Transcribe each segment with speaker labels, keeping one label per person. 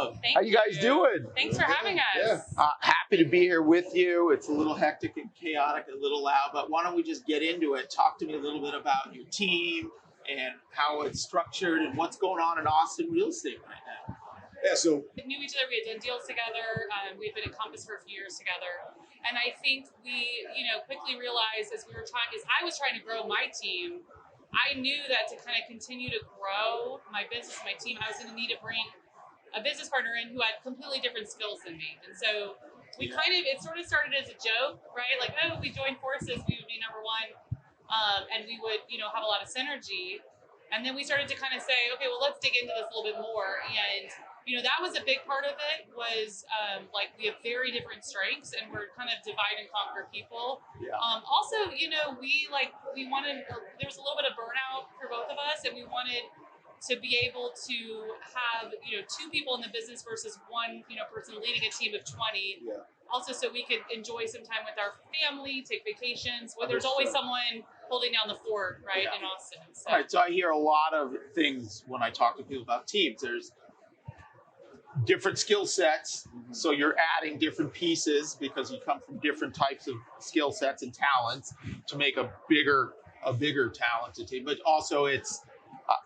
Speaker 1: welcome.
Speaker 2: Thank
Speaker 1: How you guys doing?
Speaker 2: Thanks for having us.
Speaker 1: Happy to be here with you. It's a little hectic and chaotic, a little loud, but why don't we just get into it? Talk to me a little bit about your team and how it's structured and what's going on in Austin real estate right now.
Speaker 3: Yeah, so
Speaker 2: we knew each other. We had done deals together. We've been at Compass for a few years together, and I think we, quickly realized as I was trying to grow my team. I knew that to kind of continue to grow my business, my team, I was going to need to bring a business partner in who had completely different skills than me. And so it sort of started as a joke, right? Like, oh, we joined forces, we would be number one, and we would, have a lot of synergy. And then we started to kind of say, okay, well, let's dig into this a little bit more. And that was a big part of it was we have very different strengths and we're kind of divide and conquer people.
Speaker 1: Yeah.
Speaker 2: Also, we wanted, there was a little bit of burnout for both of us and we wanted to be able to have, two people in the business versus one, person leading a team of 20.
Speaker 3: Yeah.
Speaker 2: Also, so we could enjoy some time with our family, take vacations. Well, there's always someone holding down the fort, right, in Austin. So.
Speaker 1: All right, so I hear a lot of things when I talk to people about teams. There's different skill sets, so you're adding different pieces because you come from different types of skill sets and talents to make a bigger talented team. But also it's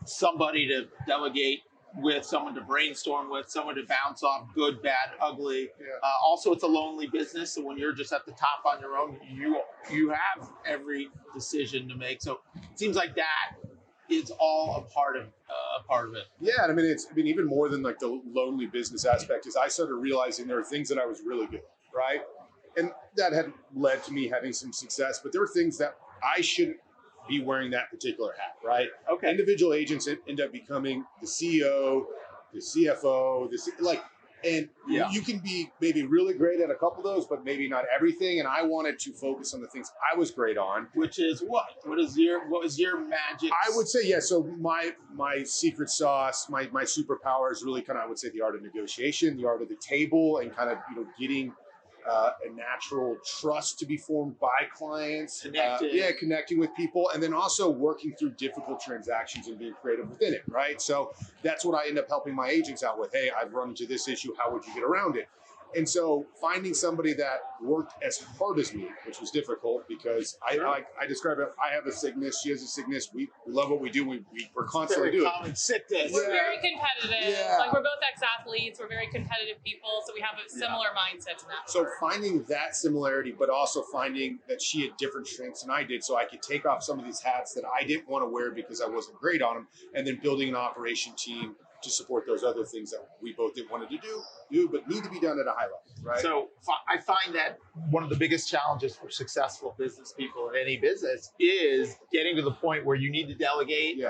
Speaker 1: somebody to delegate with, someone to brainstorm with, someone to bounce off, good, bad, ugly.
Speaker 3: Yeah.
Speaker 1: Also, it's a lonely business, so when you're just at the top on your own, you have every decision to make. So it seems like that is all a part of it.
Speaker 3: yeah, and I mean even more than like the lonely business aspect is I started realizing there are things that I was really good at, right? And that had led to me having some success, but there were things that I shouldn't be wearing that particular hat, right?
Speaker 1: Okay.
Speaker 3: Individual agents end up becoming the CEO, the CFO, and you can be maybe really great at a couple of those, but maybe not everything. And I wanted to focus on the things I was great on.
Speaker 1: Which is what? What was your magic?
Speaker 3: I would say, yeah. So my secret sauce, my superpower is really kind of, I would say, the art of negotiation, the art of the table, and kind of getting a natural trust to be formed by clients. Connecting with people, and then also working through difficult transactions and being creative within it, right? So that's what I end up helping my agents out with. Hey, I've run into this issue. How would you get around it? And so finding somebody that worked as hard as me, which was difficult because I describe it, I have a sickness, she has a sickness. We love what we do. We're constantly doing
Speaker 1: common sickness.
Speaker 2: We're very competitive.
Speaker 3: Yeah.
Speaker 2: Like, we're both ex-athletes. We're very competitive people. So we have a similar mindset to that.
Speaker 3: So finding that similarity, but also finding that she had different strengths than I did, so I could take off some of these hats that I didn't want to wear because I wasn't great on them, and then building an operation team to support those other things that we both didn't want to do, but need to be done at a high level, right?
Speaker 1: So I find that one of the biggest challenges for successful business people in any business is getting to the point where you need to delegate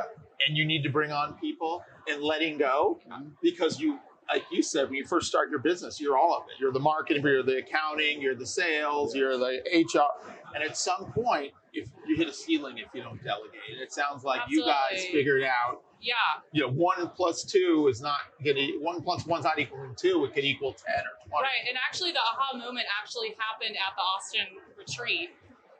Speaker 1: and you need to bring on people and letting go, because you, like you said, when you first start your business, you're all of it. You're the marketing, you're the accounting, you're the sales, you're the HR. And at some point, if you hit a ceiling if you don't delegate. It sounds like you guys figured out 1 plus 2 is not gonna, 1 plus 1's not equaling 2, it can equal 10 or 20.
Speaker 2: Right, and actually the aha moment actually happened at the Austin retreat.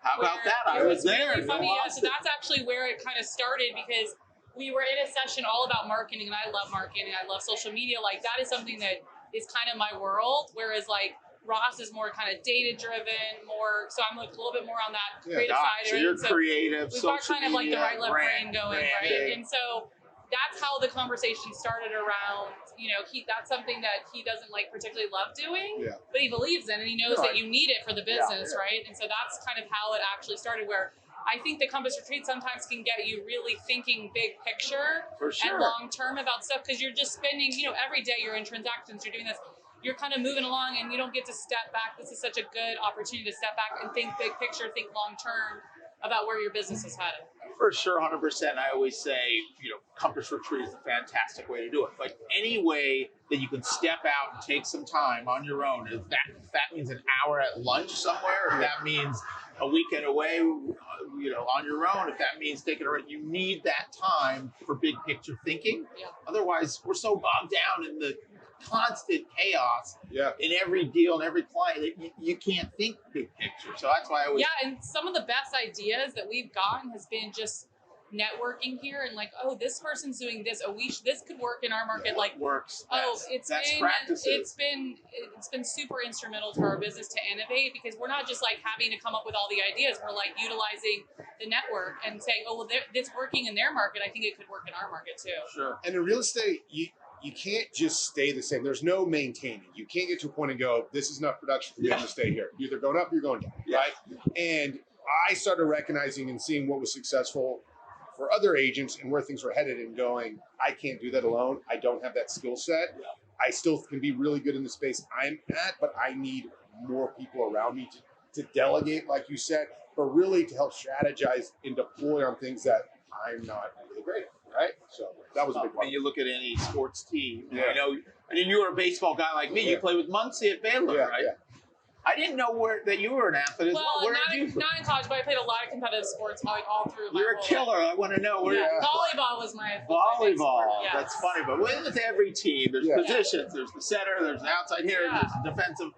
Speaker 1: How about that? I was there.
Speaker 2: Really funny. Yeah, so that's actually where it kind of started, because we were in a session all about marketing, and I love marketing, I love social media. Like, that is something that is kind of my world, whereas like Ross is more kind of data-driven, more, so I'm like a little bit more on that creative side.
Speaker 1: So you're creative,
Speaker 2: we've got kind of like the right left brain going,
Speaker 1: branding.
Speaker 2: right? And so that's how the conversation started around, that's something that he doesn't particularly love doing, but he believes in, and he knows that you need it for the business, right? And so that's kind of how it actually started, where I think the Compass Retreat sometimes can get you really thinking big picture and long-term about stuff, because you're just spending, every day you're in transactions, you're doing this, you're kind of moving along, and you don't get to step back. This is such a good opportunity to step back and think big picture, think long-term about where your business is headed.
Speaker 1: For sure, 100%. I always say, Compass Retreat is a fantastic way to do it. But any way that you can step out and take some time on your own, if that means an hour at lunch somewhere, if that means a weekend away, on your own, if that means taking a, you need that time for big picture thinking.
Speaker 2: Yeah.
Speaker 1: Otherwise, we're so bogged down in the constant chaos in every deal and every client that you can't think big picture. So that's why I always...
Speaker 2: Yeah, and some of the best ideas that we've gotten has been just networking here and like, oh, this person's doing this. Oh, this could work in our market. Like,
Speaker 1: works.
Speaker 2: Oh,
Speaker 1: Practices.
Speaker 2: it's been super instrumental to our business to innovate, because we're not just like having to come up with all the ideas. We're like utilizing the network and saying, oh, well, it's working in their market. I think it could work in our market too.
Speaker 1: Sure.
Speaker 3: And in real estate, you can't just stay the same. There's no maintaining. You can't get to a point and go, this is enough production for me to stay here. You're either going up or you're going down, right? And I started recognizing and seeing what was successful for other agents and where things were headed and going, I can't do that alone. I don't have that skill set. I still can be really good in the space I'm at, but I need more people around me to delegate, like you said, but really to help strategize and deploy on things that I'm not really great at. Right, so that was a big one.
Speaker 1: And you look at any sports team. I mean, you were a baseball guy like me. You played with Muncie at Baylor, right? Yeah. I didn't know that you were an athlete as well. Where
Speaker 2: not in college, but I played a lot of competitive sports like all through my
Speaker 1: You're a killer. I want to know where.
Speaker 2: Volleyball was my
Speaker 1: volleyball.
Speaker 2: Yes.
Speaker 1: That's funny, but with every team, there's positions. There's the center. There's the outside hitter. There's the defensive.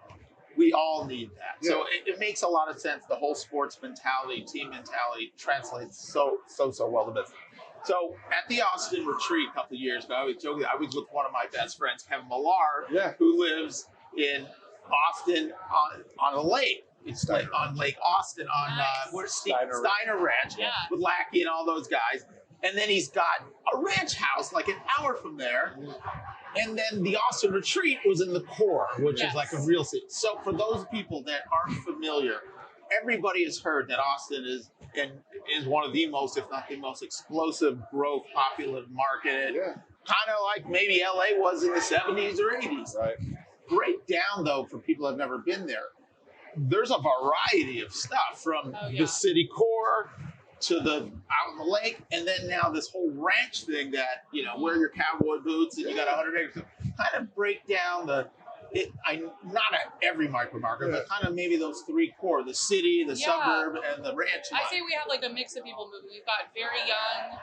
Speaker 1: We all need that. So it makes a lot of sense. The whole sports mentality, team mentality translates so well to business. So at the Austin retreat a couple of years ago, I was joking. I was with one of my best friends, Kevin Millar, who lives in Austin on a lake. It's like on Lake Austin on where's Steiner Ranch with Lackey and all those guys. And then he's got a ranch house like an hour from there. And then the Austin retreat was in the core, which is like a real city. So for those people that aren't familiar, everybody has heard that Austin is one of the most, if not the most explosive growth, popular market. Kind of like maybe LA was in the 70s or 80s.
Speaker 3: Right.
Speaker 1: Break down though, for people that have never been there, there's a variety of stuff from the city core to the out in the lake, and then now this whole ranch thing that, wear your cowboy boots and you got 100 acres. Kind of break down not at every micro market, but kind of maybe those three core: the city, the suburb, and the ranch.
Speaker 2: I say we have like a mix of people moving. We've got very young,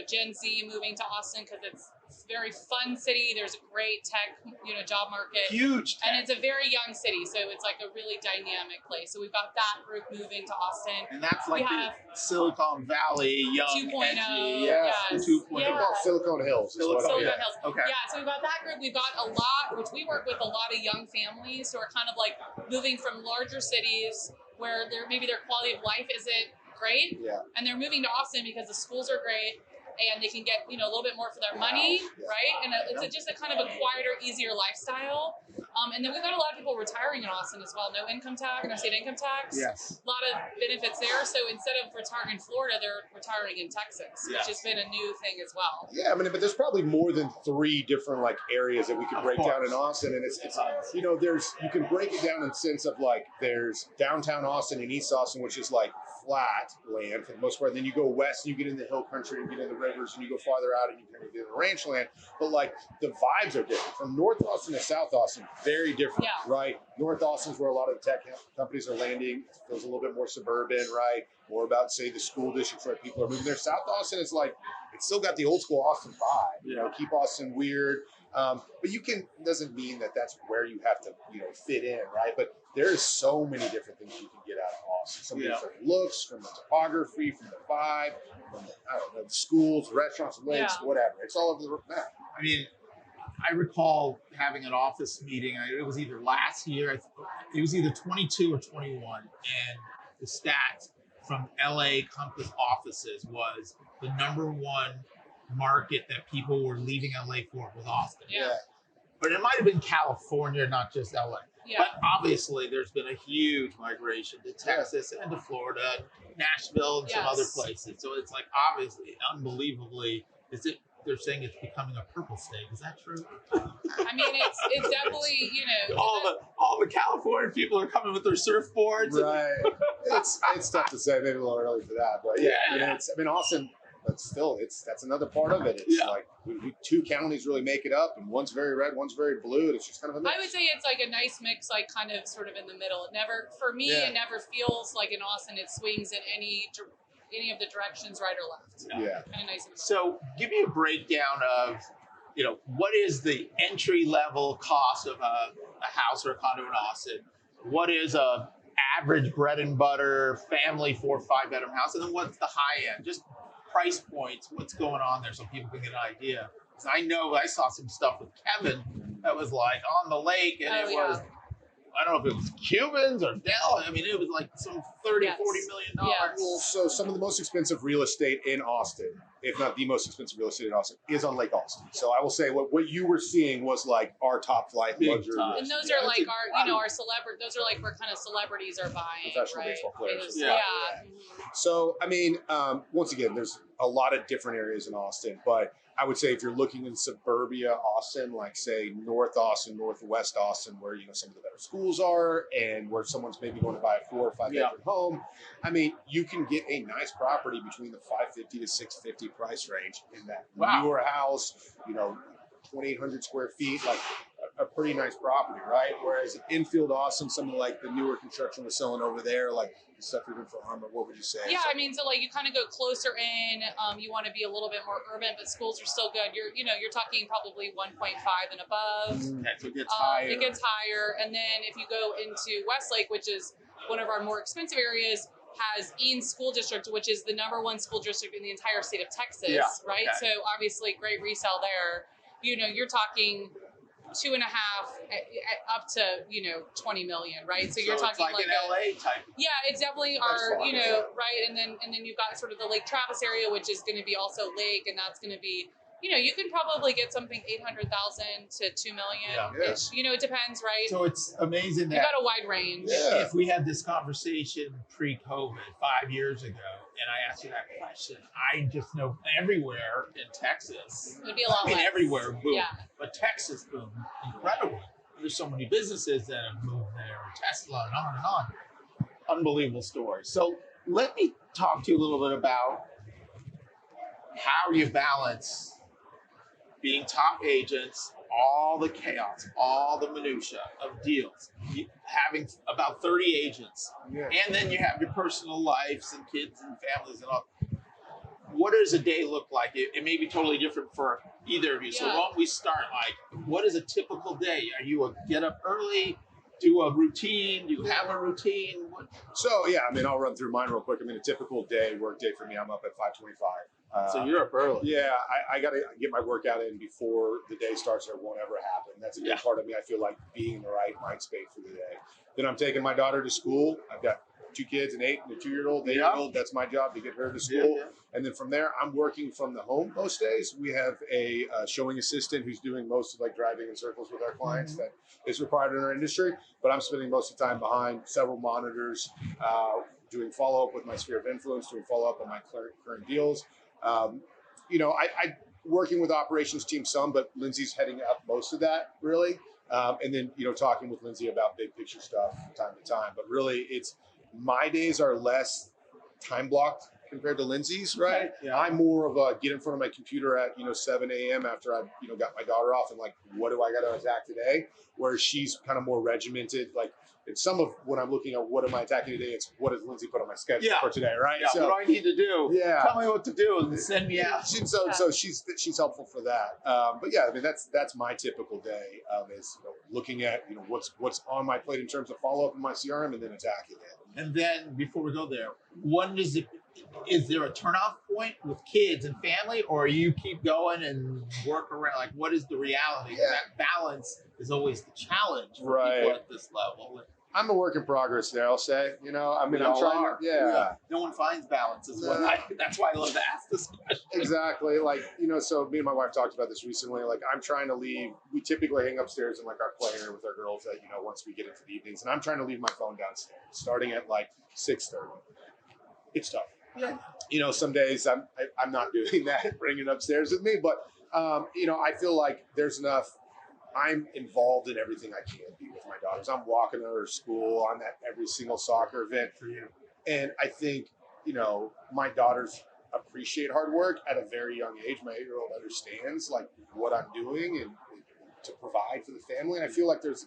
Speaker 2: Gen Z moving to Austin because it's a very fun city. There's a great tech, job market.
Speaker 1: Huge tech.
Speaker 2: And it's a very young city, so it's like a really dynamic place. So we've got that group moving to Austin.
Speaker 1: And that's like the Silicon Valley, young,
Speaker 2: 2.0.
Speaker 1: edgy. 2.0.
Speaker 3: Silicon Hills.
Speaker 2: Silicon Hills.
Speaker 1: Okay.
Speaker 2: Yeah, so we've got that group. We've got a lot, which we work with a lot of young families who are kind of like moving from larger cities where maybe their quality of life isn't great, and they're moving to Austin because the schools are great and they can get a little bit more for their money, right? And it's just a kind of a quieter, easier lifestyle. And then we've got a lot of people retiring in Austin as well. No income tax, no state income tax.
Speaker 1: Yes.
Speaker 2: A lot of benefits there. So instead of retiring in Florida, they're retiring in Texas, which has been a new thing as well.
Speaker 3: Yeah, I mean, but there's probably more than 3 different areas that we could break down in Austin, and it's you can break it down in the sense of there's downtown Austin and East Austin, which is flat land for the most part. And then you go west and you get in the hill country and get in the rivers, and you go farther out and you kind of get in the ranch land. But the vibes are different from North Austin to South Austin. Very different, right? North Austin's where a lot of the tech companies are landing. It feels a little bit more suburban, right? More about, say, the school districts where people are moving there. South Austin is it's still got the old school Austin vibe. Keep Austin weird. But doesn't mean that that's where you have to, fit in, right? But there's so many different things you can get out of Austin. Some different looks, from the topography, from the vibe, from the schools, restaurants, lakes, whatever. It's all over the map.
Speaker 1: I mean, I recall having an office meeting. It was either last year, it was either 22 or 21, and the stats from LA Compass offices was the #1 market that people were leaving LA for was Austin. But it might have been California, not just LA. But obviously, there's been a huge migration to Texas and to Florida, Nashville, and some other places. So it's obviously, unbelievably, they're saying it's becoming a purple state. Is that true?
Speaker 2: I mean, it's definitely,
Speaker 1: all the California people are coming with their surfboards.
Speaker 3: Right. It's tough to say. Maybe a little early for that, but Austin. But still, that's another part of it. It's we 2 counties really make it up, and one's very red, one's very blue, and it's just kind of a mix.
Speaker 2: I would say it's a nice mix, kind of sort of in the middle. It never, for me, it never feels like in Austin it swings in any of the directions, right or left. Kind of nice.
Speaker 1: So give me a breakdown of, what is the entry level cost of a house or a condo in Austin? What is a average bread and butter family 4 or 5 bedroom house, and then what's the high end? Just price points, what's going on there, so people can get an idea. Because I know I saw some stuff with Kevin that was like on the lake, and it was, I don't know if it was Cubans or Dell. I mean, it was like some $30, $40 million.
Speaker 3: Well, so some of the most expensive real estate in Austin, if not the most expensive real estate in Austin, is on Lake Austin. So I will say what you were seeing was like our top flight luxury.
Speaker 2: And those are like our, our celebrity. Those are like where kind of celebrities are buying.
Speaker 3: Professional baseball players.
Speaker 2: Yeah.
Speaker 3: So I mean, once again, there's a lot of different areas in Austin, but I would say if you're looking in suburbia Austin, like say North Austin, Northwest Austin, where some of the better schools are, and where someone's maybe going to buy a 4 or 5 bedroom home, I mean, you can get a nice property between the $550 to $650 price range in that newer house, 2,800 square feet, like a pretty nice property, right? Whereas infield Austin, some of like the newer construction we're selling over there, like the stuff you're doing for Armor, what would you say?
Speaker 2: Yeah, I mean, so like you kind of go closer in. You want to be a little bit more urban, but schools are still good. You're talking probably 1.5 and above.
Speaker 1: So it gets higher.
Speaker 2: It gets higher, and then if you go into Westlake, which is one of our more expensive areas, has Eanes School District, which is the #1 school district in the entire state of Texas, right? Okay. So obviously great resale there. You're talking 2.5 up to 20 million, right? So you're talking
Speaker 1: like an LA type.
Speaker 2: Yeah, it's definitely our right, and then you've got sort of the Lake Travis area, which is going to be also lake, and that's going to be you can probably get something 800,000 to 2 million ish. It depends, right?
Speaker 1: So it's amazing that
Speaker 2: you got a wide range.
Speaker 1: If we had this conversation pre-COVID 5 years ago, and I asked you that question, I just know everywhere in Texas,
Speaker 2: it would be a lot
Speaker 1: less. Everywhere boom,
Speaker 2: but
Speaker 1: Texas boom, incredible. There's so many businesses that have moved there, Tesla, and on and on. Unbelievable story. So let me talk to you a little bit about how you balance being top agents, all the chaos, all the minutia of deals, having about 30 agents, and then you have your personal lives and kids and families and all. What does a day look like? It may be totally different for either of you. So why don't we start, what is a typical day? Are you a get up early, do a routine? Do you have a routine?
Speaker 3: So, I mean, I'll run through mine real quick. I mean, a typical work day for me, I'm up at 5:25.
Speaker 1: So you're up early.
Speaker 3: Yeah, I got to get my workout in before the day starts, or it won't ever happen. That's a big part of me. I feel like being in the right mind space for the day. Then I'm taking my daughter to school. I've got 2 kids, an 8 and a 2-year-old, 8-year-old. That's my job, to get her to school. And then from there, I'm working from the home most days. We have a showing assistant who's doing most of driving in circles with our clients that is required in our industry. But I'm spending most of the time behind several monitors, doing follow-up with my sphere of influence, doing follow-up on my current deals. I working with operations team some, but Lindsay's heading up most of that, really. And then, talking with Lindsay about big picture stuff from time to time. But really, my days are less time blocked compared to Lindsay's, right? Yeah. I'm more of a get in front of my computer at 7 a.m. after I've got my daughter off, and what do I got to attack today? Where she's kind of more regimented. It's some of when I'm looking at what am I attacking today, it's what does Lindsay put on my schedule for today, right?
Speaker 1: Yeah, so, what do I need to do? Yeah, tell me what to do and send me out.
Speaker 3: So she's helpful for that. But yeah, I mean that's my typical day is looking at what's on my plate in terms of follow up in my CRM and then attacking it.
Speaker 1: And then before we go there, is there a turnoff point with kids and family, or you keep going and work around? What is the reality? Yeah. That balance is always the challenge for people at this level.
Speaker 3: I'm a work in progress there, I'll say. I'm trying to,
Speaker 1: No one finds balance is what that's why I love to ask this question.
Speaker 3: Exactly. So me and my wife talked about this recently. I'm trying to leave, we typically hang upstairs in our play area with our girls once we get into the evenings, and I'm trying to leave my phone downstairs, starting at 6:30. It's tough. Yeah. Some days I'm not doing that, bringing it upstairs with me, but I feel like there's enough. I'm involved in everything I can be with my daughters. I'm walking her to school. I'm at every single soccer event for you. And I think, my daughters appreciate hard work at a very young age. My 8-year-old understands what I'm doing and to provide for the family. And I feel like there's,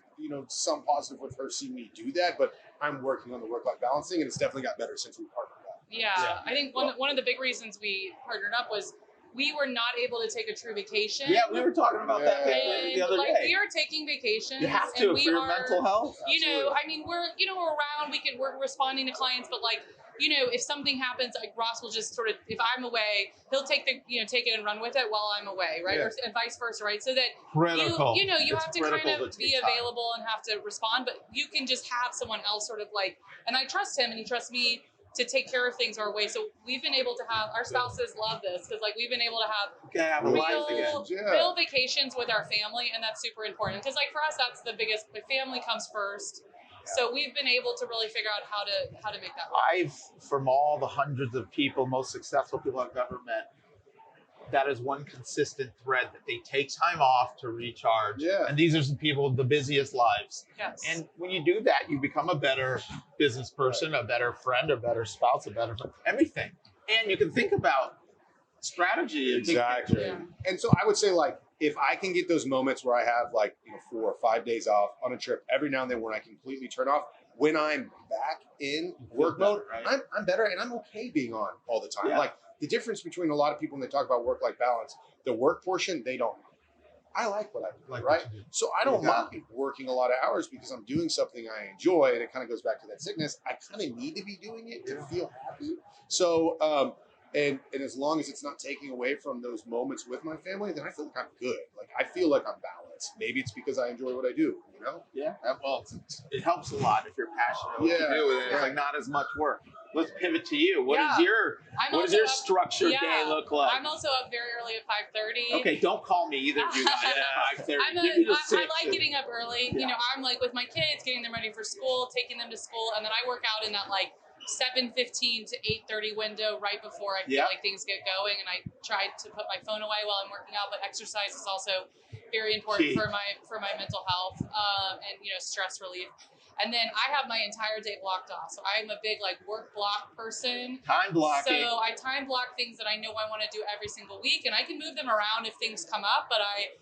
Speaker 3: some positive with her seeing me do that, but I'm working on the work-life balancing, and it's definitely got better since we partnered up.
Speaker 2: Yeah. I think one of the big reasons we partnered up was we were not able to take a true vacation.
Speaker 1: Yeah, we were talking about that the other
Speaker 2: like,
Speaker 1: day.
Speaker 2: we are taking vacations.
Speaker 1: You have to for your mental health.
Speaker 2: You know, I mean, we're around. We're responding to clients, but like, you know, if something happens, like Ross will just sort of, if I'm away, he'll take it and run with it while I'm away, right? Or and vice versa, right? So that you have to kind of be available and have to respond, but you can just have someone else sort of like, and I trust him and he trusts me to take care of things our way. So we've been able to have, our spouses love this because like we've been able to have real vacations with our family, and that's super important because like for us that's the biggest. The family comes first. So we've been able to really figure out how to make that work.
Speaker 1: From all the hundreds of people, most successful people I've ever met, that is one consistent thread that they take time off to recharge.
Speaker 3: Yeah.
Speaker 1: And these are some people with the busiest lives.
Speaker 2: Yes.
Speaker 1: And when you do that, you become a better business person, a better friend, a better spouse, a better everything. And you can think about strategy.
Speaker 3: Exactly.
Speaker 2: Yeah.
Speaker 3: And so I would say, like, if I can get those moments where I have like 4 or 5 days off on a trip every now and then when I completely turn off, when I'm back in work mode, right? I'm better and I'm okay being on all the time. Yeah. Like the difference between a lot of people when they talk about work-life balance, the work portion, they don't. I like what I do, like right? So I don't mind working a lot of hours because I'm doing something I enjoy, and it kind of goes back to that sickness. I kind of need to be doing it to feel happy. So, and as long as it's not taking away from those moments with my family, then I feel like I'm good. Like I feel like I'm balanced. Maybe it's because I enjoy what I do, you know?
Speaker 1: Yeah. Well, it helps a lot if you're passionate what you do. It's like not as much work. Let's pivot to you. What is your structured day look like?
Speaker 2: I'm also up very early at 5:30.
Speaker 1: Okay, don't call me either of you guys at 5:30.
Speaker 2: I like getting up early. Yeah. You know, I'm like with my kids, getting them ready for school, taking them to school, and then I work out in that like 7:15 to 8:30 window right before I feel like things get going, and I try to put my phone away while I'm working out. But exercise is also very important for my mental health and stress relief. And then I have my entire day blocked off. So I'm a big like work block person.
Speaker 1: Time blocking.
Speaker 2: So I time block things that I know I want to do every single week, and I can move them around if things come up. But I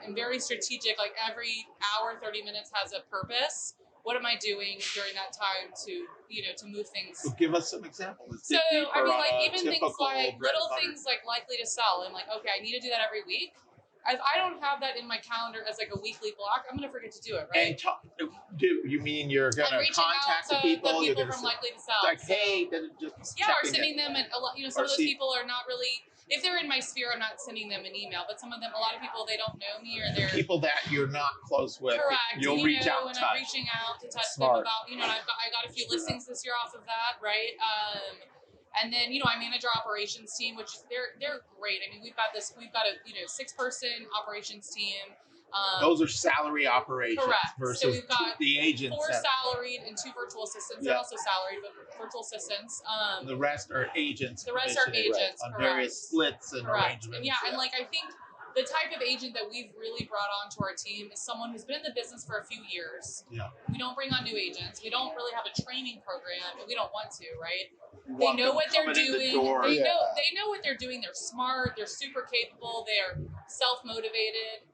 Speaker 2: am very strategic. Like every hour, 30 minutes has a purpose. What am I doing during that time to move things?
Speaker 1: So give us some examples.
Speaker 2: So I mean, like even things like little things like likely to sell, and like okay, I need to do that every week. If I don't have that in my calendar as like a weekly block, I'm gonna forget to do it, right?
Speaker 1: And do you mean you're gonna contact the people?
Speaker 2: The people from Likely to Sell.
Speaker 1: Like, hey, just
Speaker 2: or sending them, and some of those people are not really. If they're in my sphere, I'm not sending them an email. But some of them, a lot of people, they don't know me, or they're
Speaker 1: people that you're not close with.
Speaker 2: Correct.
Speaker 1: You'll reach out.
Speaker 2: And I'm reaching out to touch them about, and I got a few listings this year off of that, right? And then I manage our operations team, which is they're great. I mean, we've got a 6-person operations team.
Speaker 1: Those are salary operations.
Speaker 2: Correct.
Speaker 1: Versus
Speaker 2: so we've got
Speaker 1: the agents.
Speaker 2: 4 salaried and 2 virtual assistants. They're also salaried, but virtual assistants.
Speaker 1: The rest are agents.
Speaker 2: The rest are agents.
Speaker 1: On various splits and arrangements.
Speaker 2: And and like I think the type of agent that we've really brought onto our team is someone who's been in the business for a few years.
Speaker 1: Yeah.
Speaker 2: We don't bring on new agents. We don't really have a training program, and we don't want to, right? They know what they're doing. They know what they're doing. They're smart. They're super capable. They're self-motivated.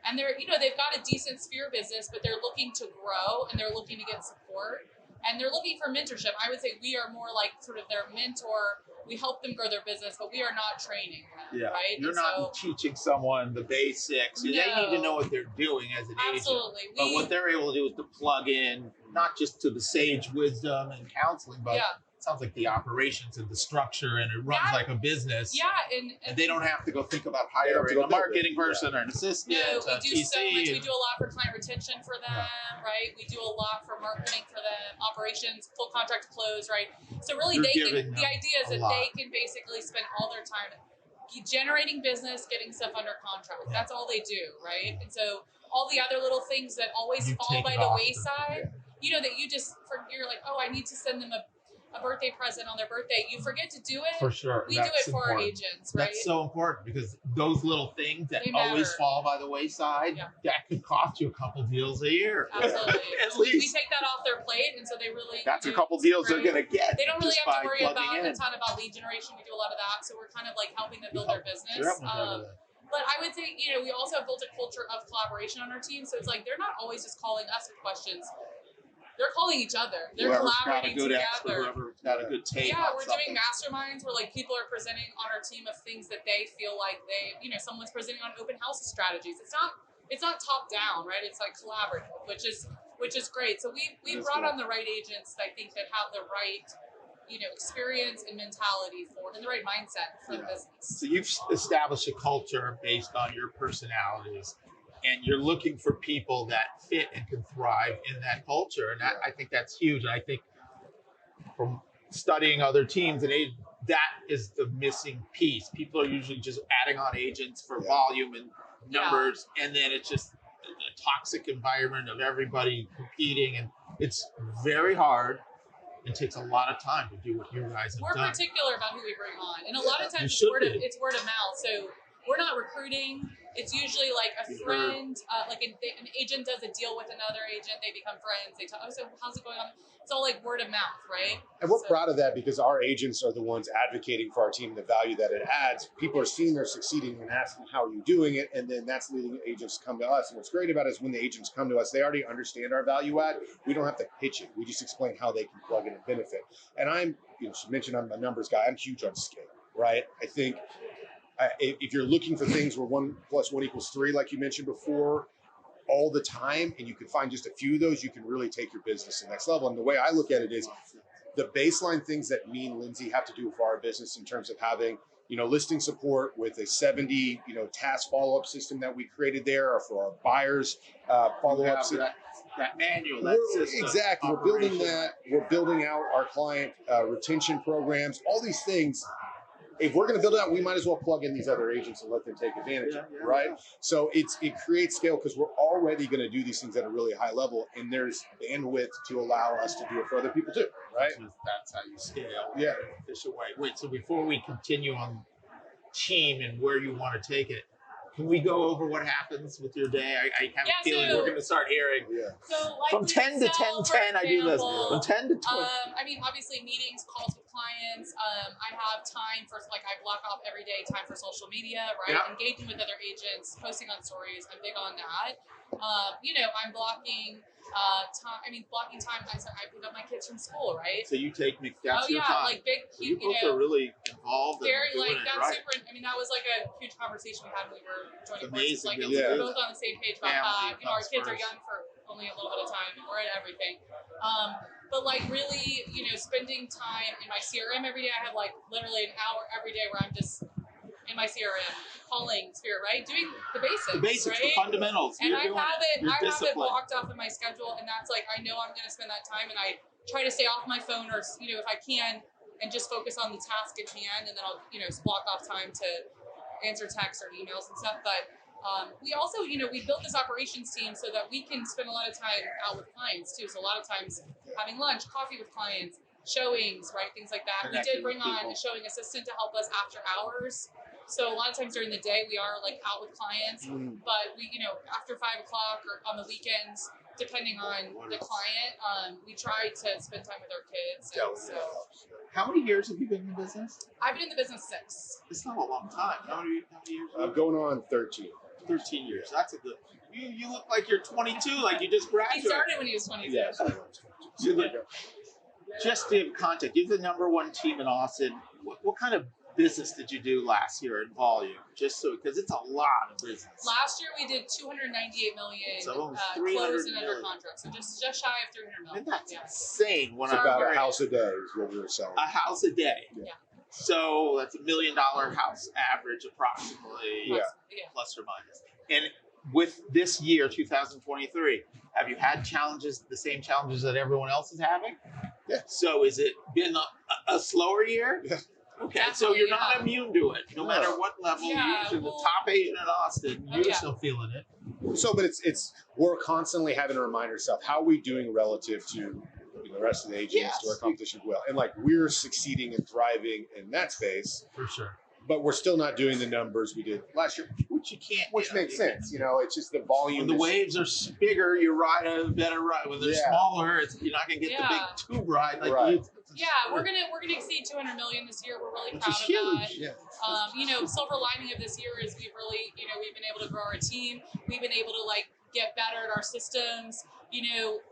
Speaker 2: And they've got a decent sphere business, but they're looking to grow and they're looking to get support and they're looking for mentorship. I would say we are more like sort of their mentor. We help them grow their business, but we are not training them, right?
Speaker 1: You're not teaching someone the basics. No. They need to know what they're doing as an agent. But what they're able to do is to plug in, not just to the sage wisdom and counseling, but it sounds like the operations and the structure, and it runs like a business.
Speaker 2: Yeah, and
Speaker 1: they don't have to go think about hiring a marketing person or an assistant.
Speaker 2: No, we do so much. We do a lot for client retention for them, right? We do a lot for marketing for them, operations, full contract to close, right? So really, the idea is that they can basically spend all their time generating business, getting stuff under contract. That's all they do, right? And so all the other little things that always fall by the wayside, that you're like, oh, I need to send them a birthday present on their birthday. You forget to do it.
Speaker 1: For sure.
Speaker 2: We do it for our agents, right?
Speaker 1: That's so important because those little things that always fall by the wayside, that could cost you a couple deals a year.
Speaker 2: Absolutely.
Speaker 1: At least.
Speaker 2: We take that off their plate, and so they really...
Speaker 1: That's a couple deals they're going to get.
Speaker 2: They don't really have to worry about a ton about lead generation. We do a lot of that, so we're kind of like helping them build their business. But I would say, we also have built a culture of collaboration on our team, so it's like they're not always just calling us with questions. they're calling each other. They're
Speaker 1: Whoever's
Speaker 2: collaborating
Speaker 1: got a good
Speaker 2: together.
Speaker 1: expert, whoever's got a good take.
Speaker 2: Yeah,
Speaker 1: on
Speaker 2: we're
Speaker 1: something.
Speaker 2: doing masterminds where like people are presenting on our team of things that they feel like someone's presenting on open house strategies. It's not top down, right? It's like collaborative, which is great. So we brought on the right agents, I think, that have the right experience and mentality and the right mindset for the business.
Speaker 1: So you've established a culture based on your personalities, and you're looking for people that fit and can thrive in that culture. And I think that's huge. And I think from studying other teams, and that is the missing piece. People are usually just adding on agents for volume and numbers, and then it's just a toxic environment of everybody competing, and it's very hard. It takes a lot of time to do what you guys have done.
Speaker 2: We're particular about who we bring on, and a lot of times it's word of mouth. So we're not recruiting. It's usually like a friend, like an agent does a deal with another agent. They become friends. They talk, oh, so how's it going on? It's all like word of mouth, right?
Speaker 3: And we're proud of that because our agents are the ones advocating for our team, the value that it adds. People are seeing they're succeeding and asking, how are you doing it? And then that's leading agents to come to us. And what's great about it is when the agents come to us, they already understand our value add. We don't have to pitch it. We just explain how they can plug in and benefit. And she mentioned I'm a numbers guy. I'm huge on scale, right? I think if you're looking for things where 1 + 1 = 3, like you mentioned before, all the time, and you can find just a few of those, you can really take your business to the next level. And the way I look at it is the baseline things that me and Lindsay have to do for our business in terms of having, listing support with a 70, task follow-up system that we created there, or for our buyers follow-up system.
Speaker 1: That manual, that system.
Speaker 3: Exactly. We're building that. We're building out our client retention programs, all these things. If we're going to build it out, we might as well plug in these other agents and let them take advantage of it, right? So it creates scale because we're already going to do these things at a really high level, and there's bandwidth to allow us to do it for other people too, right?
Speaker 1: That's how you scale.
Speaker 3: Yeah.
Speaker 1: In an efficient way. Wait, so before we continue on team and where you want to take it, can we go over what happens with your day? I have a feeling we're going to start hearing.
Speaker 3: Yeah.
Speaker 2: So like
Speaker 1: From 10 to 10:10, I do this. From 10 to 20.
Speaker 2: Obviously meetings, calls with clients. I have time for I block off every day time for social media, right?
Speaker 1: Yeah.
Speaker 2: Engaging with other agents, posting on stories. I'm big on that. I'm blocking time. Blocking time. I pick up my kids from school, right?
Speaker 1: So you take that's your time.
Speaker 2: Like big.
Speaker 1: So you both are really involved.
Speaker 2: Very
Speaker 1: doing
Speaker 2: that's
Speaker 1: right?
Speaker 2: super. That was like a huge conversation we had when we were joining
Speaker 1: It's
Speaker 2: courses.
Speaker 1: amazing.
Speaker 2: We're both on the same page about
Speaker 1: Family
Speaker 2: that. Our
Speaker 1: comes
Speaker 2: kids are
Speaker 1: first.
Speaker 2: young for only a little bit of time, and we're at everything. But really, spending time in my CRM every day. I have literally an hour every day where I'm just in my CRM calling Spirit, right? Doing the basics, right?
Speaker 1: The fundamentals.
Speaker 2: And I have it
Speaker 1: blocked
Speaker 2: blocked off in my schedule, and that's I know I'm going to spend that time, and I try to stay off my phone, or if I can, and just focus on the task at hand, and then I'll block off time to answer texts or emails and stuff. But we also we built this operations team so that we can spend a lot of time out with clients too. So a lot of times having lunch, coffee with clients, showings, right, things like that. We did bring on a showing assistant to help us after hours. So a lot of times during the day we are out with clients, but we after 5 o'clock or on the weekends, depending on the client, we try to spend time with our kids.
Speaker 1: How many years have you been in the business?
Speaker 2: I've been in the business 6.
Speaker 1: It's not a long time. How many years?
Speaker 3: I'm going on 13.
Speaker 1: 13 years. That's a good. You look like you're 22, like you just graduated.
Speaker 2: He started when he was 22.
Speaker 3: Yeah.
Speaker 1: Just to give context, you're the #1 team in Austin. What kind of business did you do last year in volume? Just because it's a lot of business.
Speaker 2: Last year we did 298 million closed and under contract, so just shy of 300 million.
Speaker 1: And that's insane.
Speaker 3: It's about a house a day is what we were selling.
Speaker 1: A house a day.
Speaker 2: Yeah.
Speaker 1: So that's $1 million house average, approximately, plus or minus. And with this year, 2023, have you had challenges, the same challenges that everyone else is having?
Speaker 3: Yeah.
Speaker 1: So is it been a slower year?
Speaker 3: Yeah.
Speaker 1: Okay, so you're not immune to it, no matter what level.
Speaker 2: Yeah,
Speaker 1: you're the top agent in Austin. You're still feeling it.
Speaker 3: So, but it's we're constantly having to remind ourselves, how are we doing relative to the rest of the agents, to our competition as well? And we're succeeding and thriving in that space.
Speaker 1: For sure.
Speaker 3: But we're still not doing the numbers we did last year,
Speaker 1: which you can't.
Speaker 3: Which makes sense. It's just the volume.
Speaker 1: When the waves are bigger, you ride a better ride. When they're smaller, you're not going to get the big tube ride.
Speaker 2: We're gonna exceed 200 million this year. We're really proud of that.
Speaker 3: Yeah.
Speaker 2: Silver lining of this year is we've really, we've been able to grow our team. We've been able to get better at our systems.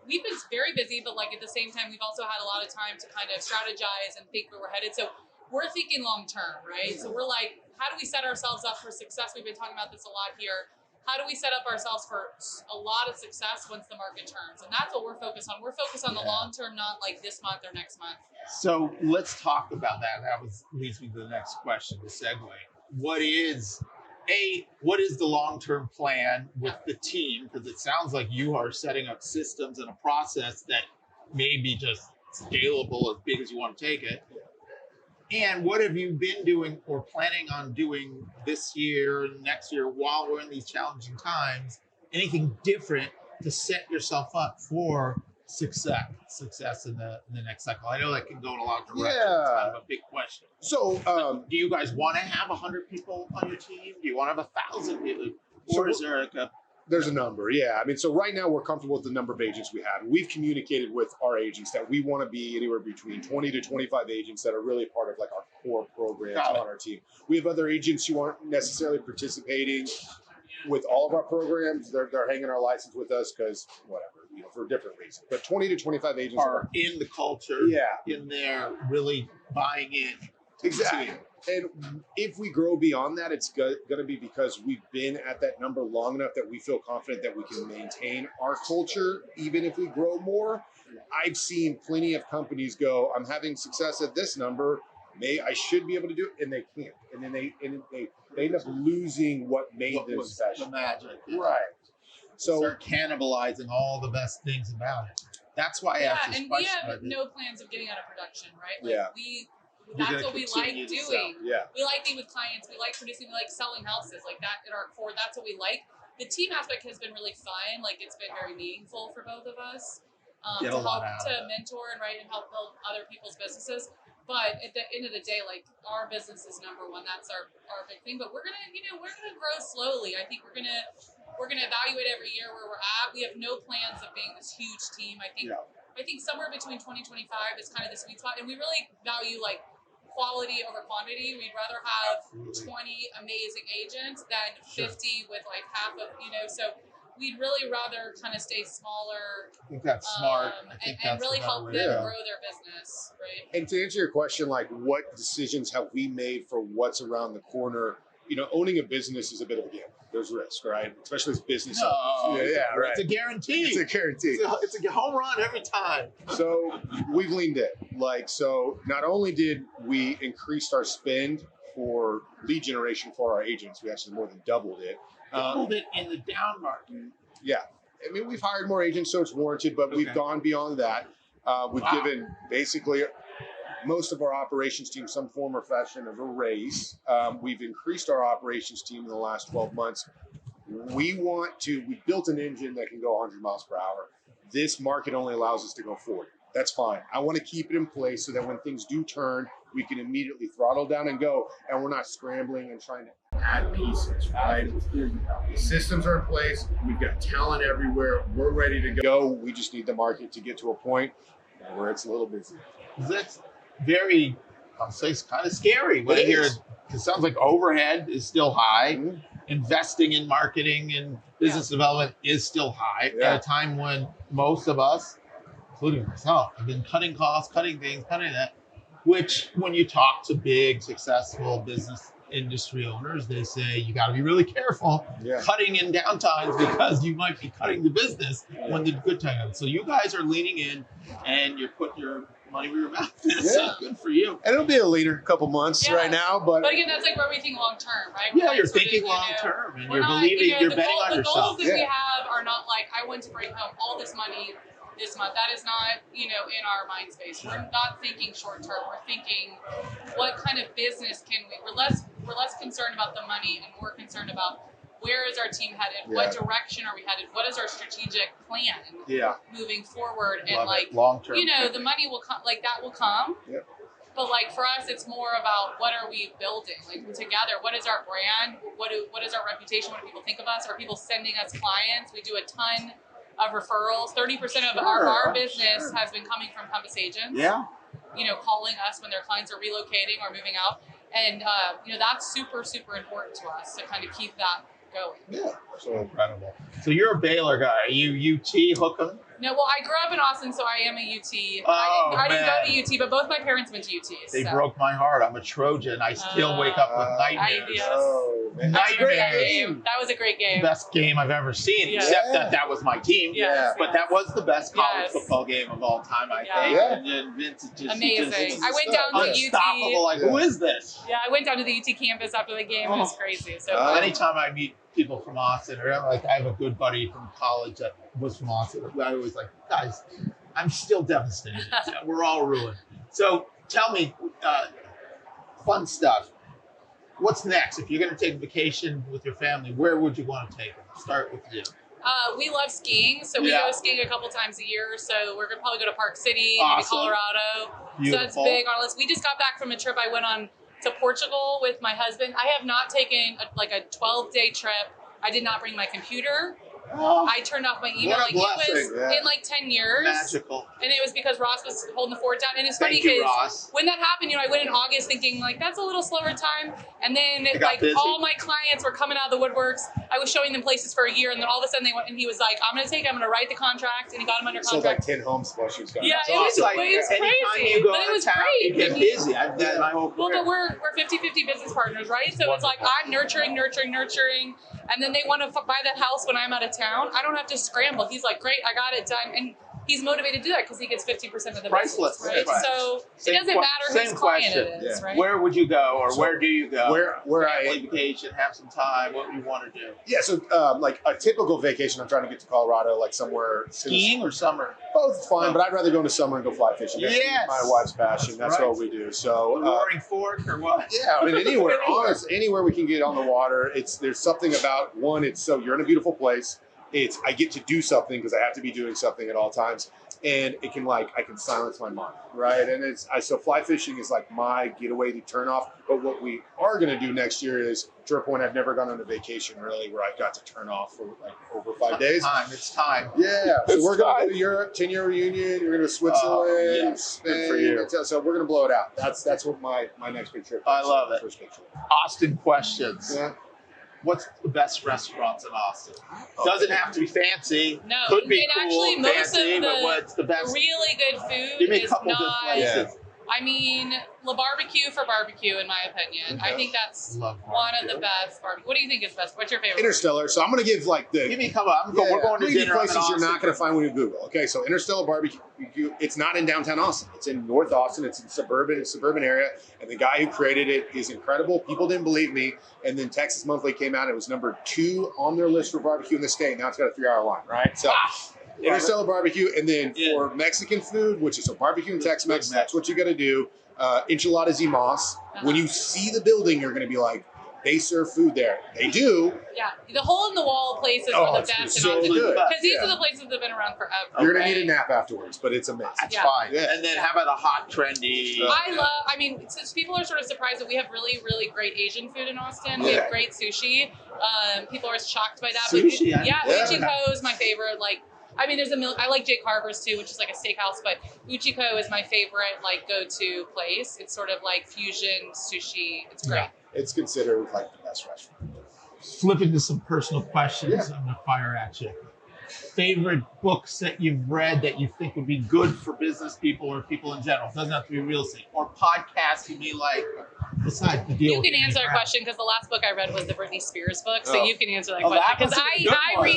Speaker 2: we've been very busy, but like at the same time, we've also had a lot of time to kind of strategize and think where we're headed. So we're thinking long term, right? So we're like, how do we set ourselves up for success? We've been talking about this a lot here. How do we set up ourselves for a lot of success once the market turns? And that's what we're focused on. We're focused on the long term, not like this month or next month.
Speaker 1: So let's talk about that. That leads me to the next question, the segue. What is the long-term plan with the team? Because it sounds like you are setting up systems and a process that may be just scalable as big as you want to take it. And what have you been doing or planning on doing this year, next year, while we're in these challenging times? Anything different to set yourself up for success in the next cycle? I know that can go in a lot of directions.
Speaker 3: Yeah.
Speaker 1: It's kind of a big question.
Speaker 3: So,
Speaker 1: do you guys want to have 100 people on your team? Do you want to have 1,000 people? Or is there like
Speaker 3: there's a number, yeah. I mean, so right now we're comfortable with the number of agents we have. We've communicated with our agents that we want to be anywhere between 20 to 25 agents that are really a part of like our core programs on our team. We have other agents who aren't necessarily participating with all of our programs. They're hanging our license with us because whatever, for different reasons. But 20 to 25 agents
Speaker 1: are in the culture, in there, really buying in.
Speaker 3: Exactly. And if we grow beyond that, it's going to be because we've been at that number long enough that we feel confident that we can maintain our culture, even if we grow more. I've seen plenty of companies go, I'm having success at this number. I should be able to do it, and they can't. And then they end up losing what made them special.
Speaker 1: The magic.
Speaker 3: Right. So
Speaker 1: start cannibalizing all the best things about it. That's why I asked this question.
Speaker 2: Yeah, and we have no plans of getting out of production, right?
Speaker 1: That's
Speaker 2: what we like doing.
Speaker 3: Yeah.
Speaker 2: We like being with clients. We like producing. We like selling houses. Like that at our core, that's what we like. The team aspect has been really fun. Like it's been very meaningful for both of us to help mentor and help build other people's businesses. But at the end of the day, like our business is number one. That's our big thing. But we're gonna grow slowly. I think we're gonna evaluate every year where we're at. We have no plans of being this huge team. I think somewhere between 20 and 25 is kind of the sweet spot. And we really value like quality over quantity. We'd rather have 20 amazing agents than 50 with like half of, so we'd really rather kind of stay smaller.
Speaker 1: I think that's smart.
Speaker 2: And really help them grow their business, right?
Speaker 3: And to answer your question, like what decisions have we made for what's around the corner? Owning a business is a bit of a gamble. There's risk, right? Especially as business owners.
Speaker 1: Right. It's a guarantee.
Speaker 3: It's a guarantee.
Speaker 1: It's a home run every time.
Speaker 3: So we've leaned in. So not only did we increase our spend for lead generation for our agents, we actually more than doubled it.
Speaker 1: Doubled it in the down market.
Speaker 3: Yeah. I mean, we've hired more agents, so it's warranted, but we've gone beyond that. We've given basically most of our operations team some form or fashion of a raise. We've increased our operations team in the last 12 months. We built an engine that can go 100 miles per hour. This market only allows us to go 40. That's fine. I want to keep it in place so that when things do turn, we can immediately throttle down and go, and we're not scrambling and trying to add pieces, right? The systems are in place. We've got talent everywhere. We're ready to go. We just need the market to get to a point where it's a little busy.
Speaker 1: That's very, I'll say, it's kind of scary when I hear it. It sounds like overhead is still high. Mm-hmm. Investing in marketing and business development is still high at a time when most of us, including myself, have been cutting costs, cutting things, cutting that, which when you talk to big, successful business industry owners, they say you got to be really careful cutting in downtimes because you might be cutting the business when the good time comes. So you guys are leaning in and you're putting your money where your mouth is. So good for you.
Speaker 3: And it'll be a leaner couple months right now, but
Speaker 2: again, that's like where we think long term, right?
Speaker 1: Yeah, you're thinking long term, and you're believing, you're betting on yourself.
Speaker 2: The goals that we have are not like I want to bring home all this money this month. That is not, in our mind space. We're not thinking short term. We're thinking what kind of business can we? We're less concerned about the money and more concerned about where is our team headed? What direction are we headed? What is our strategic plan moving forward? And
Speaker 1: long term,
Speaker 2: the money will come. Like that will come.
Speaker 3: Yep.
Speaker 2: But like for us, it's more about what are we building? Like together, what is our brand? What is our reputation? What do people think of us? Are people sending us clients? We do a ton of referrals. 30% of our business has been coming from Compass agents.
Speaker 1: Yeah.
Speaker 2: Calling us when their clients are relocating or moving out. And, that's super, super important to us to kind of keep that going.
Speaker 1: Yeah. So incredible. So you're a Baylor guy. Are you UT hooking?
Speaker 2: No, well, I grew up in Austin, so I am a UT.
Speaker 1: Oh,
Speaker 2: I didn't go
Speaker 1: man.
Speaker 2: to UT, but both my parents went to UT.
Speaker 1: They
Speaker 2: so.
Speaker 1: broke my heart. I'm a Trojan. I still wake up with nightmares.
Speaker 2: Yes.
Speaker 3: Oh, man.
Speaker 2: That's a great
Speaker 1: Nightmares.
Speaker 2: game. That was a great game.
Speaker 1: Best game I've ever seen,
Speaker 2: Yeah.
Speaker 1: except that was my team.
Speaker 2: Yes,
Speaker 1: But that was the best college
Speaker 2: Yes.
Speaker 1: football game of all time, I
Speaker 2: Yeah.
Speaker 1: think.
Speaker 3: Yeah.
Speaker 1: And then Vince just
Speaker 2: Amazing. I went down to
Speaker 1: unstoppable.
Speaker 2: UT.
Speaker 1: Like, who is this?
Speaker 2: Yeah, I went down to the UT campus after the game. It was crazy. So
Speaker 1: Anytime I meet people from Austin, or like I have a good buddy from college that was from Austin, I always like, guys, I'm still devastated. We're all ruined. So tell me, fun stuff. What's next? If you're going to take a vacation with your family, where would you want to take them? Start with you.
Speaker 2: we love skiing, so we go skiing a couple times a year. So we're gonna probably go to Park City, maybe Colorado.
Speaker 1: Beautiful.
Speaker 2: So that's big on our list. We just got back from a trip I went on to Portugal with my husband. I have not taken a 12-day trip. I did not bring my computer.
Speaker 1: Oh,
Speaker 2: I turned off my email.
Speaker 1: what a blessing.
Speaker 2: It was in like 10 years.
Speaker 1: magical.
Speaker 2: And it was because Ross was holding the fort down. And it's funny
Speaker 1: Thank you,
Speaker 2: because
Speaker 1: Ross.
Speaker 2: when that happened, I went in August thinking like that's a little slower time. And then
Speaker 1: got busy.
Speaker 2: all my clients were coming out of the woodworks. I was showing them places for a year, and then all of a sudden they went and he was like, I'm gonna write the contract, and he got him under
Speaker 3: Sold like
Speaker 2: contract.
Speaker 3: 10 homes while she was gone.
Speaker 2: Yeah,
Speaker 3: That's
Speaker 2: it was,
Speaker 3: awesome.
Speaker 2: it was
Speaker 1: anytime
Speaker 2: crazy.
Speaker 1: you go
Speaker 2: But
Speaker 1: out
Speaker 2: it was
Speaker 1: of town,
Speaker 2: great.
Speaker 1: you get busy. I've done my whole
Speaker 2: Well,
Speaker 1: career.
Speaker 2: but we're 50-50 business partners, right? So it's like I'm nurturing, and then they want to buy the house when I'm out of town. I don't have to scramble. He's like, great, I got it done, and he's motivated to do that because he gets 50% of the
Speaker 1: Priceless,
Speaker 2: business, right?
Speaker 1: right.
Speaker 2: So
Speaker 1: Same
Speaker 2: it doesn't matter
Speaker 1: same
Speaker 2: whose client
Speaker 1: question.
Speaker 2: it is, right?
Speaker 1: Where would you go, or where do you go?
Speaker 3: Where
Speaker 1: Family vacation, have some time, what you want to do.
Speaker 3: Yeah, so like a typical vacation, I'm trying to get to Colorado, like somewhere
Speaker 1: Skiing or summer?
Speaker 3: Both fine, but I'd rather go in the summer and go fly fishing. That's
Speaker 1: Yes.
Speaker 3: my wife's passion. That's
Speaker 1: right.
Speaker 3: what we do. So
Speaker 1: Roaring Fork or what?
Speaker 3: yeah, I mean anywhere, honestly, anywhere we can get on the water. There's something about one. It's so you're in a beautiful place. I get to do something because I have to be doing something at all times, and it can I can silence my mind, right? And so fly fishing is like my getaway to turn off. But what we are going to do next year is, to a point, I've never gone on a vacation really where I got to turn off for like over 5 days.
Speaker 1: It's time.
Speaker 3: Yeah, so we're going to Europe, 10-year reunion. You're going to Switzerland,
Speaker 1: yes.
Speaker 3: Spain.
Speaker 1: Good for you.
Speaker 3: So we're going to blow it out. That's what my next big trip is.
Speaker 1: I love it.
Speaker 3: First big trip.
Speaker 1: Austin questions.
Speaker 3: Yeah.
Speaker 1: What's the best restaurants in Austin? Doesn't have to be fancy.
Speaker 2: No,
Speaker 1: Could be
Speaker 2: and
Speaker 1: cool,
Speaker 2: actually most
Speaker 1: fancy,
Speaker 2: of
Speaker 1: but what's the best?
Speaker 2: really good food
Speaker 1: Give me a
Speaker 2: is
Speaker 1: couple good
Speaker 2: not.
Speaker 1: places.
Speaker 2: I mean, La Barbecue for barbecue, in my opinion. I
Speaker 3: Okay.
Speaker 2: think that's
Speaker 1: Love
Speaker 2: one of
Speaker 1: barbecue.
Speaker 2: the best barbecue. What do you think is best? What's your favorite?
Speaker 3: Interstellar. So I'm going to give
Speaker 1: Give me a couple. We're going to dinner.
Speaker 3: places
Speaker 1: I'm in
Speaker 3: you're not
Speaker 1: Austin.
Speaker 3: going to find when you Google. Okay, so Interstellar Barbecue. It's not in downtown Austin. It's in North Austin. It's in suburban area. And the guy who created it is incredible. People didn't believe me. And then Texas Monthly came out. It was number 2 on their list for barbecue in the state. Now it's got a 3-hour line, right? So Interstellar Barbecue. And then for Mexican food, which is a barbecue and Tex-Mex, that's what you got to do. Enchiladas y Mas. When you see the building, you're going to be like, they serve food there. They do.
Speaker 2: Yeah, the hole-in-the-wall places are the
Speaker 3: it's
Speaker 2: best in
Speaker 3: so
Speaker 2: Austin.
Speaker 3: good.
Speaker 2: Because these
Speaker 3: Yeah.
Speaker 2: are the places that have been around forever.
Speaker 3: You're going
Speaker 2: right?
Speaker 3: to need a nap afterwards, but it's amazing.
Speaker 1: That's
Speaker 2: Yeah.
Speaker 1: fine.
Speaker 3: Yeah.
Speaker 1: And then how about a hot, trendy?
Speaker 2: I mean, since people are sort of surprised that we have really, really great Asian food in Austin. We
Speaker 3: Yeah.
Speaker 2: have great sushi. People are shocked by that.
Speaker 1: Sushi,
Speaker 2: but yeah,
Speaker 3: yeah.
Speaker 2: Uchiko is my favorite. I mean, I like Jake Carver's too, which is like a steakhouse, but Uchiko is my favorite, go-to place. It's sort of like fusion sushi. It's great.
Speaker 3: Yeah. It's considered like the best restaurant.
Speaker 1: Flip into some personal questions.
Speaker 3: Yeah.
Speaker 1: I'm going to fire at you. Favorite books that you've read that you think would be good for business people or people in general? It doesn't have to be real estate. Or podcasts you may like. Besides the deal.
Speaker 2: You
Speaker 1: with
Speaker 2: can answer that
Speaker 1: Crap.
Speaker 2: question because the last book I read was the Britney Spears book, so
Speaker 3: Oh.
Speaker 2: you can answer that
Speaker 1: Oh,
Speaker 2: question.
Speaker 1: that
Speaker 2: Because
Speaker 1: was a good
Speaker 2: I
Speaker 1: one.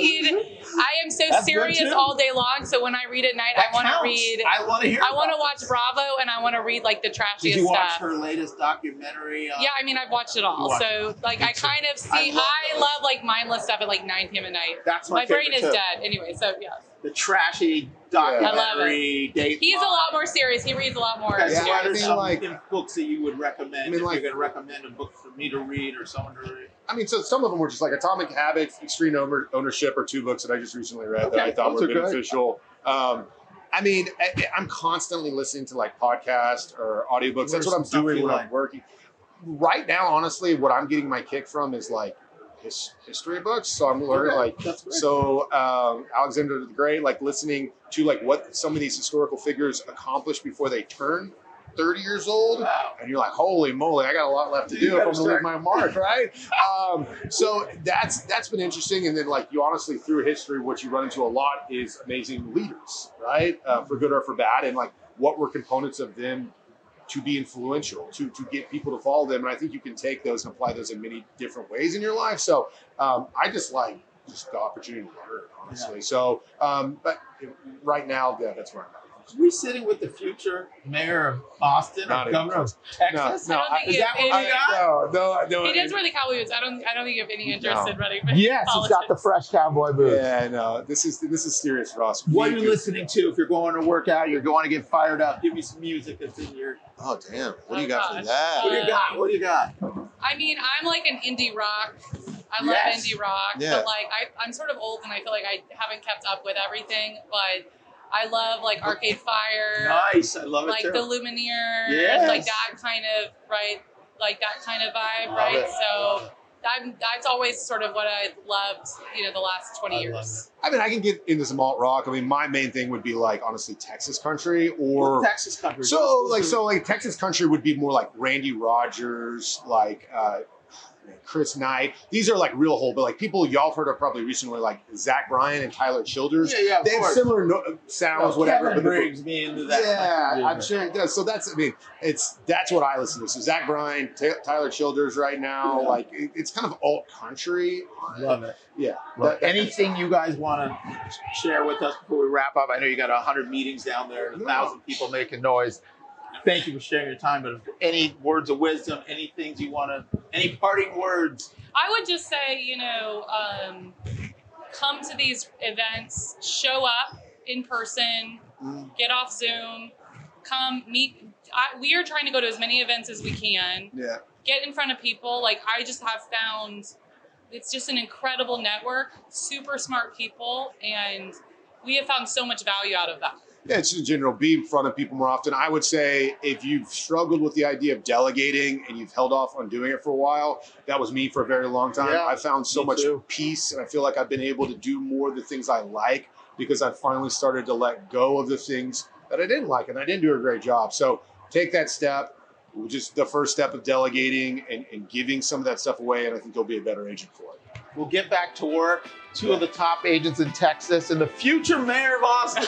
Speaker 2: am so
Speaker 1: That's good,
Speaker 2: serious
Speaker 1: too.
Speaker 2: all day long. So when I read at night,
Speaker 1: That
Speaker 2: I want to
Speaker 1: counts.
Speaker 2: read.
Speaker 1: I want to hear.
Speaker 2: I want to
Speaker 1: about
Speaker 2: watch
Speaker 1: this.
Speaker 2: Bravo, and I want to read the
Speaker 1: Did
Speaker 2: trashiest
Speaker 1: you watch
Speaker 2: stuff.
Speaker 1: her latest documentary?
Speaker 2: Yeah, I mean, I've watched it
Speaker 1: You
Speaker 2: all.
Speaker 1: watched
Speaker 2: So, I kind of see.
Speaker 1: love
Speaker 2: I
Speaker 1: those.
Speaker 2: love mindless stuff at 9 p.m. at night.
Speaker 1: That's my
Speaker 2: brain
Speaker 1: favorite,
Speaker 2: is
Speaker 1: too.
Speaker 2: dead anyway. So yeah,
Speaker 1: The trashy
Speaker 2: I love
Speaker 1: documentary. Date
Speaker 2: he's a lot more serious. He reads a lot more.
Speaker 1: Okay,
Speaker 3: Yeah,
Speaker 1: so
Speaker 3: I
Speaker 1: what are
Speaker 3: think,
Speaker 1: some
Speaker 3: like-
Speaker 1: books that you would recommend?
Speaker 3: I mean,
Speaker 1: if
Speaker 3: like-
Speaker 1: you're going to recommend a book for me to read or someone to read.
Speaker 3: I mean, so some of them were just like Atomic Habits, Extreme Ownership, are 2 books that I just recently read that
Speaker 1: Okay,
Speaker 3: I thought
Speaker 1: those
Speaker 3: were
Speaker 1: are good.
Speaker 3: beneficial. I mean, I'm constantly listening to podcasts or audiobooks. That's what I'm
Speaker 1: Some stuff
Speaker 3: doing
Speaker 1: you
Speaker 3: when
Speaker 1: like.
Speaker 3: I'm working. Right now, honestly, what I'm getting my kick from is history books. So I'm learning
Speaker 1: That's great.
Speaker 3: so Alexander the Great, listening to what some of these historical figures accomplished before they turned 30 years old, and you're like, holy moly, I got a lot left to do if I'm going to leave my mark, right? So that's been interesting. And then like you honestly, through history, what you run into a lot is amazing leaders, right? For good or for bad. And like what were components of them to be influential, to get people to follow them. And I think you can take those and apply those in many different ways in your life. So I just like the opportunity to learn, honestly. So, but right now, yeah, that's where I'm at.
Speaker 1: Are we sitting with the future mayor of Austin or governor of Texas?
Speaker 2: No,
Speaker 1: Is that what we got?
Speaker 3: No.
Speaker 2: He does wear the cowboy boots. I don't think you have any interest in running.
Speaker 1: Yes, he's got the fresh cowboy boots.
Speaker 3: Yeah, no. This is serious, Ross.
Speaker 1: What are you listening to if you're going to work out? You're going to get fired up. Give me some music that's in your.
Speaker 3: Oh damn! What do you got for that?
Speaker 1: What do you got?
Speaker 2: I mean, I'm like an indie rock. I love indie rock, but like I'm sort of old and I feel like I haven't kept up with everything, but. I love like Arcade Fire.
Speaker 1: Nice, I love it
Speaker 2: like
Speaker 1: too.
Speaker 2: the Lumineers, like that kind of vibe, right? So that's always sort of what I loved, the last 20 years.
Speaker 3: I mean, I can get into some alt rock. I mean, my main thing would be like honestly Texas country or
Speaker 1: Texas country.
Speaker 3: So Texas country would be more like Randy Rogers, like Chris Knight. These are like real whole, but like people y'all have heard of probably recently, like Zach Bryan and Tyler Childers.
Speaker 1: Yeah,
Speaker 3: they have similar sounds, whatever.
Speaker 1: Kevin brings me into that.
Speaker 3: Yeah, I'm sure it does. So that's what I listen to. So Zach Bryan, Tyler Childers right now, like it's kind of alt country.
Speaker 1: Love it.
Speaker 3: Yeah.
Speaker 1: Anything you guys want to share with us before we wrap up? I know you got 100 meetings down there and 1,000 people making noise. Thank you for sharing your time, but any words of wisdom, any things you want to, any parting words?
Speaker 2: I would just say, come to these events, show up in person, get off Zoom, come meet. We are trying to go to as many events as we can.
Speaker 3: Yeah.
Speaker 2: Get in front of people. Like I just have found, it's just an incredible network, super smart people, and we have found so much value out of that.
Speaker 3: Yeah, it's just in general, be in front of people more often. I would say if you've struggled with the idea of delegating and you've held off on doing it for a while, that was me for a very long time.
Speaker 1: Yeah,
Speaker 3: I found so much peace, and I feel like I've been able to do more of the things I like because I finally started to let go of the things that I didn't like, and I didn't do a great job. So take that step, just the first step of delegating and giving some of that stuff away, and I think you'll be a better agent for it.
Speaker 1: We'll get back to work. Two of the top agents in Texas and the future mayor of Austin.